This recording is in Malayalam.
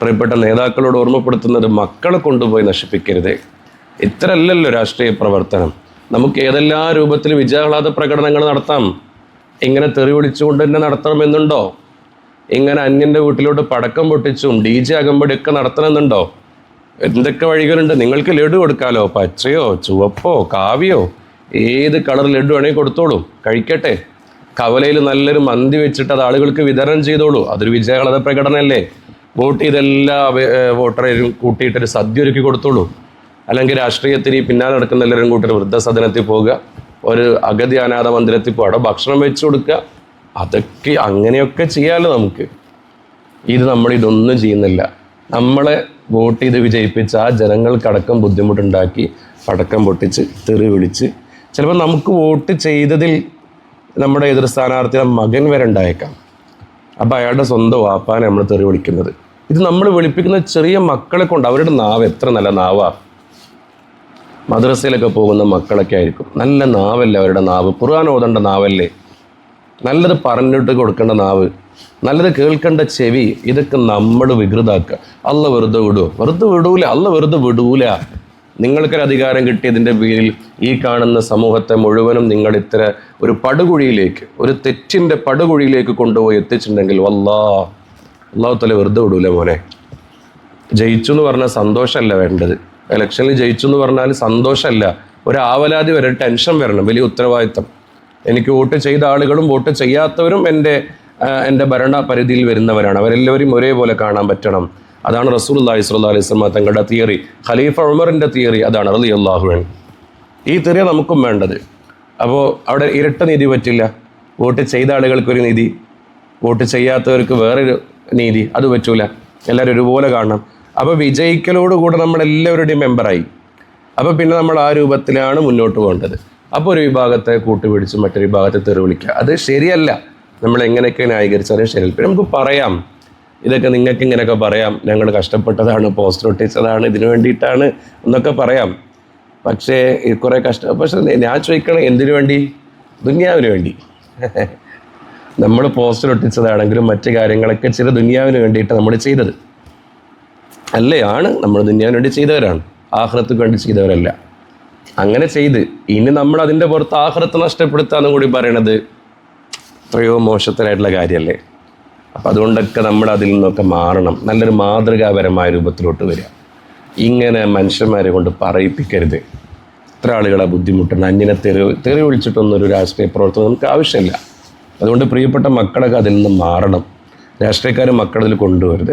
പ്രിയപ്പെട്ട നേതാക്കളോട് ഓർമ്മപ്പെടുത്തുന്നത് മക്കളെ കൊണ്ടുപോയി നശിപ്പിക്കരുത്. ഇത്രയല്ലല്ലോ രാഷ്ട്രീയ പ്രവർത്തനം. നമുക്ക് ഏതെല്ലാം രൂപത്തിൽ വിജയാഹ്ലാദ പ്രകടനങ്ങൾ നടത്താം. ഇങ്ങനെ തെറി വിളിച്ചുകൊണ്ട് തന്നെ നടത്തണമെന്നുണ്ടോ? ഇങ്ങനെ അന്യൻ്റെ വീട്ടിലോട്ട് പടക്കം പൊട്ടിച്ചും DJ അകമ്പടിയൊക്കെ നടത്തണമെന്നുണ്ടോ? എന്തൊക്കെ വഴികളുണ്ട്. നിങ്ങൾക്ക് ലഡു കൊടുക്കാമല്ലോ, പച്ചയോ ചുവപ്പോ കാവിയോ ഏത് കളർ ലഡു വേണമെങ്കിൽ കൊടുത്തോളൂ, കഴിക്കട്ടെ. കവലയിൽ നല്ലൊരു മന്തി വെച്ചിട്ട് അത് ആളുകൾക്ക് വിതരണം ചെയ്തോളൂ, അതൊരു വിജയാഹ്ലാദ പ്രകടനമല്ലേ? വോട്ട് ചെയ്തെല്ലാ വോട്ടറേരും കൂട്ടിയിട്ടൊരു സദ്യ ഒരുക്കി കൊടുത്തോളൂ. അല്ലെങ്കിൽ രാഷ്ട്രീയത്തിന് പിന്നാലെ നടക്കുന്ന എല്ലാവരും കൂട്ടൊരു വൃദ്ധസദനത്തിൽ പോവുക, ഒരു അഗതി അനാഥ മന്ദിരത്തിൽ പോകുക, അവിടെ ഭക്ഷണം വെച്ച് കൊടുക്കുക. അതൊക്കെ അങ്ങനെയൊക്കെ ചെയ്യാമല്ലോ നമുക്ക്. നമ്മളിതൊന്നും ചെയ്യുന്നില്ല. നമ്മളെ വോട്ട് ചെയ്ത് വിജയിപ്പിച്ച് ആ ജനങ്ങൾക്കടക്കം ബുദ്ധിമുട്ടുണ്ടാക്കി പടക്കം പൊട്ടിച്ച് തെറി വിളിച്ച് ചിലപ്പോൾ നമുക്ക് വോട്ട് ചെയ്തതിൽ നമ്മുടെ എതിർ സ്ഥാനാർത്ഥിയുടെ മകൻ വരെ ഉണ്ടായേക്കാം. അപ്പോൾ അയാളുടെ സ്വന്തം വാപ്പാനെ നമ്മൾ തെറി വിളിക്കുന്നത്. ഇത് നമ്മൾ വിളിപ്പിക്കുന്ന ചെറിയ മക്കളെ കൊണ്ട്. അവരുടെ നാവ് എത്ര നല്ല നാവാ. മദ്രസയിലൊക്കെ പോകുന്ന മക്കളൊക്കെ ആയിരിക്കും. നല്ല നാവല്ലേ അവരുടെ നാവ്, ഖുർആൻ ഓതേണ്ട നാവല്ലേ, നല്ലത് പറഞ്ഞിട്ട് കൊടുക്കേണ്ട നാവ്, നല്ലത് കേൾക്കേണ്ട ചെവി. ഇതൊക്കെ നമ്മൾ വികൃതാക്കുക. അല്ല വെറുതെ വിടുമോ? വെറുതെ വിടൂല. അല്ല വെറുതെ വിടൂല. നിങ്ങൾക്കൊരു അധികാരം കിട്ടിയതിൻ്റെ പേരിൽ ഈ കാണുന്ന സമൂഹത്തെ മുഴുവനും നിങ്ങൾ ഇത്ര ഒരു പടുകുഴിയിലേക്ക്, ഒരു തെറ്റിൻ്റെ പടുകുഴിയിലേക്ക് കൊണ്ടുപോയി എത്തിച്ചിട്ടുണ്ടെങ്കിൽ അല്ലാഹു തആല വെറുതെ വിടൂല മോനെ. ജയിച്ചു എന്ന് പറഞ്ഞാൽ സന്തോഷമല്ല വേണ്ടത്. ഇലക്ഷനിൽ ജയിച്ചു എന്ന് പറഞ്ഞാൽ സന്തോഷമല്ല, ഒരു ആവലാതി വരെ, ടെൻഷൻ വരണം, വലിയ ഉത്തരവാദിത്തം. എനിക്ക് വോട്ട് ചെയ്ത ആളുകളും വോട്ട് ചെയ്യാത്തവരും എൻ്റെ ഭരണ പരിധിയിൽ വരുന്നവരാണ്. അവരെല്ലാവരും ഒരേപോലെ കാണാൻ പറ്റണം. അതാണ് റസൂലുള്ളാഹി സ്വല്ലല്ലാഹു അലൈഹി വസല്ലം തങ്ങളുടെ തിയറി. ഖലീഫ ഉമറിൻ്റെ തിയറി അതാണ് റളിയല്ലാഹു അൻഹു. ഈ തിയറി നമുക്കും വേണ്ടത്. അപ്പോൾ അവിടെ ഇരട്ട നീതി പറ്റില്ല. വോട്ട് ചെയ്ത ആളുകൾക്കൊരു നീതി, വോട്ട് ചെയ്യാത്തവർക്ക് വേറൊരു നീതി, അത് പറ്റൂല. എല്ലാവരും ഒരുപോലെ കാണണം. അപ്പോൾ വിജയിക്കലോടുകൂടെ നമ്മളെല്ലാവരുടെയും മെമ്പറായി. അപ്പോൾ പിന്നെ നമ്മൾ ആ രൂപത്തിലാണ് മുന്നോട്ട് പോകേണ്ടത്. അപ്പോൾ ഒരു വിഭാഗത്തെ കൂട്ടുപിടിച്ച് മറ്റൊരു വിഭാഗത്തെ തെറി വിളിക്കുക, അത് ശരിയല്ല. നമ്മൾ എങ്ങനെയൊക്കെ ന്യായീകരിച്ചാലും ശരിയല്ല. പിന്നെ നമുക്ക് പറയാം, ഇതൊക്കെ നിങ്ങൾക്ക് ഇങ്ങനെയൊക്കെ പറയാം, ഞങ്ങൾ കഷ്ടപ്പെട്ടതാണ്, പോസ്റ്റർ ഒട്ടിച്ചതാണ്, ഇതിനു വേണ്ടിയിട്ടാണ് എന്നൊക്കെ പറയാം. പക്ഷേ പക്ഷേ ഞാൻ ചോദിക്കണം, എന്തിനു വേണ്ടി? ദുനിയാവിന് വേണ്ടി. നമ്മൾ പോസ്റ്റർ ഒട്ടിച്ചതാണെങ്കിലും മറ്റു കാര്യങ്ങളൊക്കെ ചില ദുനിയാവിന് വേണ്ടിയിട്ട് നമ്മൾ ചെയ്തത് അല്ലേ? നമ്മൾ ദുനിയാവിന് വേണ്ടി ചെയ്തവരാണ്, ആഖിറത്തിന് വേണ്ടി ചെയ്തവരല്ല. അങ്ങനെ ചെയ്ത് ഇനി നമ്മൾ അതിൻ്റെ പുറത്ത് ആഖിറത്ത് നഷ്ടപ്പെടുത്താന്നും കൂടി പറയണത് എത്രയോ മോശത്തിലായിട്ടുള്ള കാര്യമല്ലേ? അപ്പം അതുകൊണ്ടൊക്കെ നമ്മൾ അതിൽ നിന്നൊക്കെ മാറണം. നല്ലൊരു മാതൃകാപരമായ രൂപത്തിലോട്ട് വരിക. ഇങ്ങനെ മനുഷ്യന്മാരെ കൊണ്ട് പറയിപ്പിക്കരുത്. ഇത്ര ആളുകളെ ബുദ്ധിമുട്ടുണ്ട്. അന്യനെ തെറി വിളിച്ചിട്ടൊന്നൊരു രാഷ്ട്രീയ പ്രവർത്തനം നമുക്ക് ആവശ്യമില്ല. അതുകൊണ്ട് പ്രിയപ്പെട്ട മക്കളൊക്കെ അതിൽ നിന്ന് മാറണം. രാഷ്ട്രീയക്കാരും മക്കളിൽ കൊണ്ടുവരുത്.